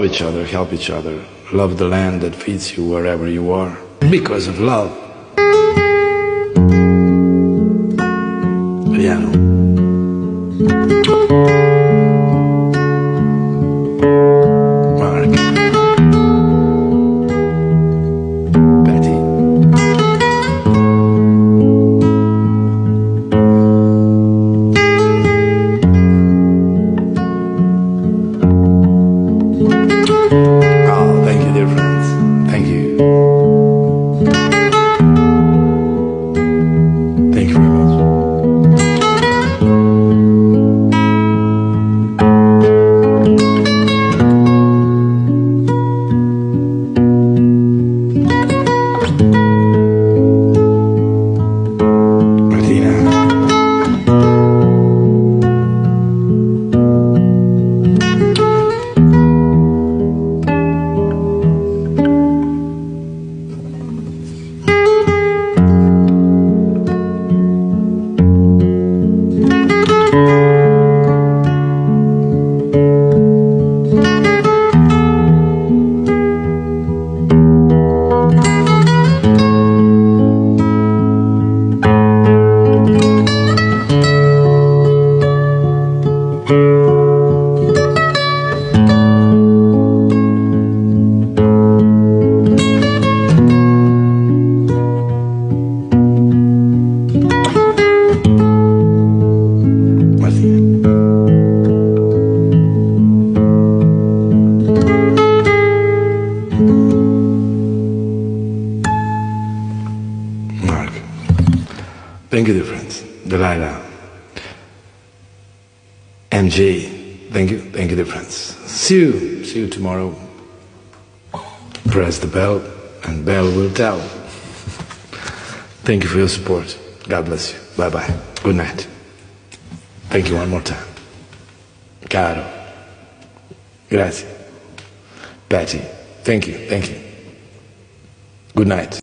each other, help each other, love the land that feeds you wherever you are. Because of love. Piano. Mark. Betty. Oh, thank you, dear friends. Thank you. Thank you very much. Martina. Mark. Thank you, dear friends. Delilah. MJ. Thank you, dear friends. See you tomorrow. Press the bell, and bell will tell. Thank you for your support. God bless you. Bye-bye. Good night. Thank you one more time. Caro. Grazie. Betty. Thank you. Good night.